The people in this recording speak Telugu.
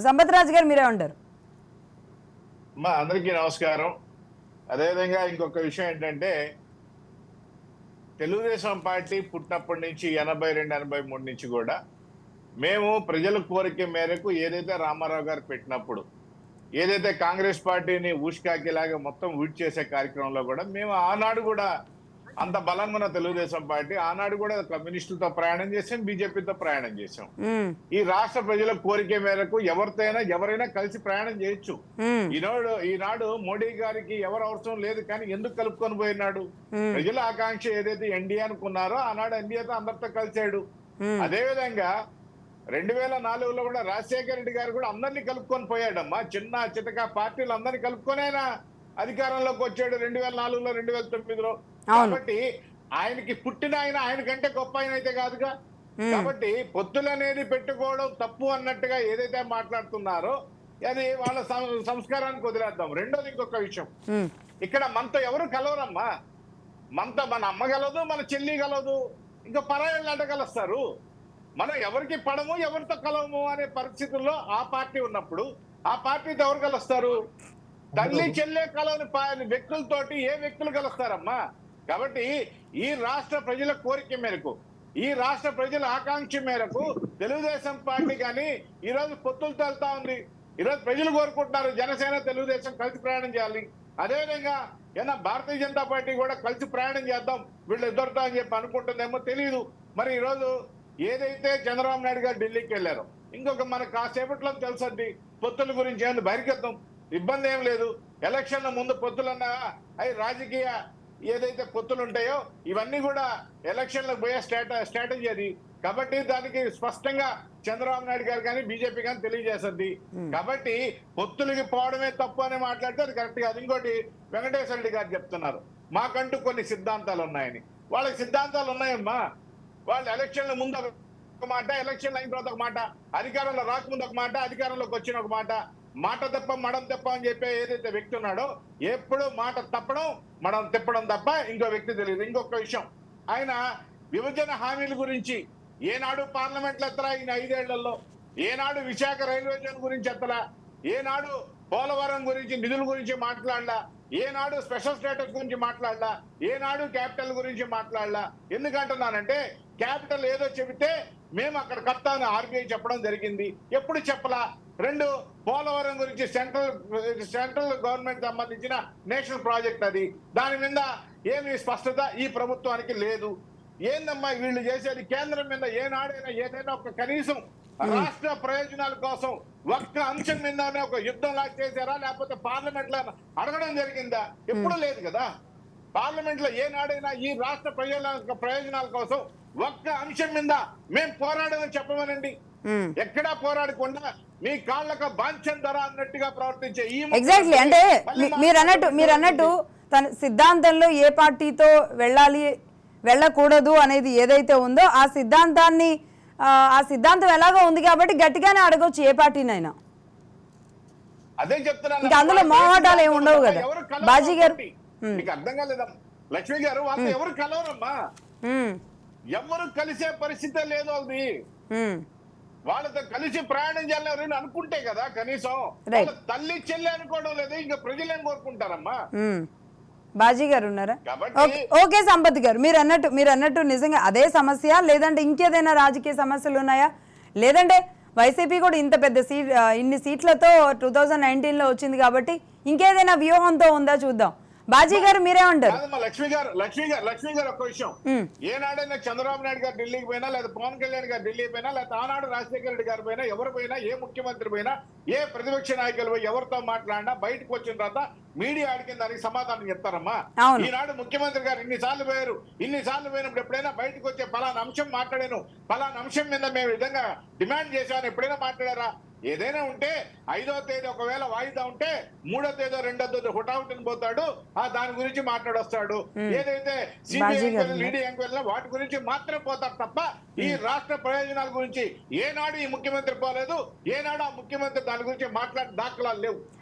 సంపత్ రాజు గారు మీరే ఉంటారు. మా అందరికీ నమస్కారం. అదేవిధంగా ఇంకొక విషయం ఏంటంటే, తెలుగుదేశం పార్టీ పుట్టినప్పటి నుంచి 82, 83 నుంచి కూడా మేము ప్రజల కోరిక మేరకు ఏదైతే రామారావు గారు పెట్టినప్పుడు, ఏదైతే కాంగ్రెస్ పార్టీని ఊష్కాకిలాగా మొత్తం ఊడ్ చేసే కార్యక్రమంలో కూడా మేము ఆనాడు కూడా అంత బలంగా ఉన్న తెలుగుదేశం పార్టీ ఆనాడు కూడా కమ్యూనిస్టులతో ప్రయాణం చేసాం, బీజేపీతో ప్రయాణం చేసాం. ఈ రాష్ట్ర ప్రజల కోరిక మేరకు ఎవరైనా కలిసి ప్రయాణం చేయొచ్చు. ఈనాడు మోడీ గారికి ఎవరు అవసరం లేదు, కానీ ఎందుకు కలుపుకొని పోయినాడు? ప్రజల ఆకాంక్ష ఏదైతే ఎన్డీఏ అనుకున్నారో ఆనాడు ఎన్డీఏతో అందరితో కలిసాడు. అదేవిధంగా 2004లో కూడా రాజశేఖర రెడ్డి గారు కూడా అందరినీ కలుపుకొని పోయాడమ్మా. చిన్న చితక పార్టీలు అందరినీ కలుపుకొని ఆయన అధికారంలోకి వచ్చాడు 2004లో, 2009లో. కాబట్టి ఆయనకి పుట్టిన ఆయన కంటే గొప్ప ఆయన అయితే కాదుగా. కాబట్టి పొత్తులు అనేది పెట్టుకోవడం తప్పు అన్నట్టుగా ఏదైతే మాట్లాడుతున్నారో అది వాళ్ళ సంస్కారానికి వదిలేద్దాం. రెండోది ఇంకొక విషయం, ఇక్కడ మనతో ఎవరు కలవరమ్మా. మన అమ్మ కలదు, మన చెల్లి కలదు, ఇంకా పరాయిలు అడగలుస్తారు. మనం ఎవరికి పడము, ఎవరితో కలవము అనే పరిస్థితుల్లో ఆ పార్టీ ఉన్నప్పుడు ఆ పార్టీతో ఎవరు కలుస్తారు? తల్లి చెల్లె కలవని వ్యక్తులతోటి ఏ వ్యక్తులు కలుస్తారమ్మా? కాబట్టి ఈ రాష్ట్ర ప్రజల కోరిక మేరకు, ఈ రాష్ట్ర ప్రజల ఆకాంక్ష మేరకు తెలుగుదేశం పార్టీ కానీ ఈరోజు పొత్తులు తేలుతా ఉంది. ఈరోజు ప్రజలు కోరుకుంటున్నారు జనసేన తెలుగుదేశం కలిసి ప్రయాణం చేయాలి. అదేవిధంగా ఏదైనా భారతీయ జనతా పార్టీ కూడా కలిసి ప్రయాణం చేద్దాం వీళ్ళు ఇద్దరితో అని చెప్పి అనుకుంటుందేమో తెలియదు. మరి ఈరోజు ఏదైతే చంద్రబాబు నాయుడు గారు ఢిల్లీకి వెళ్ళారో, ఇంకొక మనకు కాసేపట్లో తెలుసండి పొత్తుల గురించి ఏమైనా బహిర్గతం, ఇబ్బంది ఏం లేదు. ఎలక్షన్ల ముందు పొత్తులన్నా అవి రాజకీయ ఏదైతే పొత్తులు ఉంటాయో ఇవన్నీ కూడా ఎలక్షన్లకు పోయే స్ట్రాటజీ అది. కాబట్టి దానికి స్పష్టంగా చంద్రబాబు నాయుడు గారు కానీ బీజేపీ కానీ తెలియజేస్తుంది. కాబట్టి పొత్తులకి పోవడమే తప్పు అని మాట్లాడితే అది కరెక్ట్ కాదు. ఇంకోటి వెంకటేశ్వర రెడ్డి గారు చెప్తున్నారు మాకంటూ కొన్ని సిద్ధాంతాలు ఉన్నాయని. వాళ్ళకి సిద్ధాంతాలు ఉన్నాయమ్మా. వాళ్ళు ఎలక్షన్ల ముందు ఒక మాట, ఎలక్షన్లు అయిన తర్వాత ఒక మాట, అధికారంలో రాకముందు ఒక మాట, అధికారంలోకి వచ్చిన ఒక మాట. మాట తప్ప మడం తప్ప అని చెప్పే ఏదైతే వ్యక్తి ఉన్నాడో ఎప్పుడు మాట తప్పడం మడం తిప్పడం తప్ప ఇంకో వ్యక్తి తెలియదు. ఇంకొక విషయం, ఆయన విభజన హామీల గురించి ఏనాడు పార్లమెంట్లో ఎత్తలా, ఈయన 5 ఏళ్లలో ఏనాడు విశాఖ రైల్వే జోన్ గురించి ఎత్తలా, ఏనాడు పోలవరం గురించి నిధుల గురించి మాట్లాడలా, ఏనాడు స్పెషల్ స్టేటస్ గురించి మాట్లాడలా, ఏనాడు క్యాపిటల్ గురించి మాట్లాడలా. ఎందుకంటున్నానంటే క్యాపిటల్ ఏదో చెబితే మేము అక్కడ కట్టాలని ఆర్బీఐ చెప్పడం జరిగింది, ఎప్పుడు చెప్పలా. 2 పోలవరం గురించి సెంట్రల్ గవర్నమెంట్ సంబంధించిన నేషనల్ ప్రాజెక్ట్ అది, దాని మీద ఏమి స్పష్టత ఈ ప్రభుత్వానికి లేదు. ఏందమ్మా వీళ్ళు చేసేది? కేంద్రం మీద ఏనాడైనా ఏదైనా ఒక కనీసం రాష్ట్ర ప్రయోజనాల కోసం ఒక్క అంశం మీదనే ఒక యుద్ధం లాగా చేశారా? లేకపోతే పార్లమెంట్ లో అడగడం జరిగిందా? ఎప్పుడూ లేదు కదా. పార్లమెంట్ లో ఏనాడైనా ఈ రాష్ట్ర ప్రయోజనాల కోసం ఒక్క అంశం మీద మేము పోరాడమని చెప్పమనండి. ఎక్కడా పోరాడకుండా మీ కాళ్ళకు బాంఛం ధర అన్నట్టుగా ప్రవర్తించే ఈ ఎగ్జాక్ట్లీ అంటే మీరన్నట్టు తన సిద్ధాంతంలో ఏ పార్టీతో వెళ్ళకూడదు అనేది ఏదైతే ఉందో ఆ సిద్ధాంతం ఎలాగో ఉంది కాబట్టి గట్టిగానే అడగొచ్చు ఏ పార్టీనైనా. అదే చెప్తున్నాను, ఇంకా అందులో మోహటాలు ఏమి ఉండవు కదా. బాజీ గారు మీకు అర్థం కాలేదా? లక్ష్మి గారు వాళ్ళు ఎవరు కలవరమ్మా, ఎవరు కలిసే పరిస్థితే లేదు. వాళ్ళది వాళ్ళతో కలిసి ప్రయాణం చేయాలని అనుకుంటే కదా కనీసం. తల్లి చెల్లి అనుకోవడం లేదు, ఇంకా ప్రజలు ఏం కోరుకుంటారమ్మా? బాజీ గారు ఉన్నారా? ఓకే సంపత్ గారు, మీరు అన్నట్టు నిజంగా అదే సమస్య, లేదంటే ఇంకేదైనా రాజకీయ సమస్యలు ఉన్నాయా? లేదంటే వైసీపీ కూడా ఇంత పెద్ద ఇన్ని సీట్లతో 2019లో వచ్చింది కాబట్టి ఇంకేదైనా వ్యూహంతో ఉందా చూద్దాం. బాజీ గారు మీరేమంటారు? లక్ష్మి గారు ఒక విషయం, ఏనాడైనా చంద్రబాబు నాయుడు గారు ఢిల్లీకి పోయినా, లేదా పవన్ కళ్యాణ్ గారు ఢిల్లీ పోయినా, లేదా ఆనాడు రాజశేఖర రెడ్డి గారు పోయినా, ఎవరు పోయినా, ఏ ముఖ్యమంత్రి పోయినా, ఏ ప్రతిపక్ష నాయకులు పోయి ఎవరితో మాట్లాడినా బయటకు వచ్చిన తర్వాత మీడియా అడిగిన దానికి సమాధానం చెప్తారమ్మా. ఈనాడు ముఖ్యమంత్రి గారు ఇన్నిసార్లు పోయినప్పుడు ఎప్పుడైనా బయటకు వచ్చే పలానా అంశం మాట్లాడాను, పలానా అంశం మీద మేము విధంగా డిమాండ్ చేశాను ఎప్పుడైనా మాట్లాడారా? ఏదైనా ఉంటే 5వ తేదీ ఒకవేళ వాయిదా ఉంటే 3వ తేదీ 2వ తేదీ హుటాహుటిని పోతాడు, దాని గురించి మాట్లాడొస్తాడు. ఏదైతే ఈడీ ఎంక్వైరీ వాటి గురించి మాత్రమే పోతారు తప్ప ఈ రాష్ట్ర ప్రయోజనాల గురించి ఏనాడు ఈ ముఖ్యమంత్రి పోలేదు, ఏనాడు ఆ ముఖ్యమంత్రి దాని గురించి మాట్లాడే దాఖలాలు లేవు.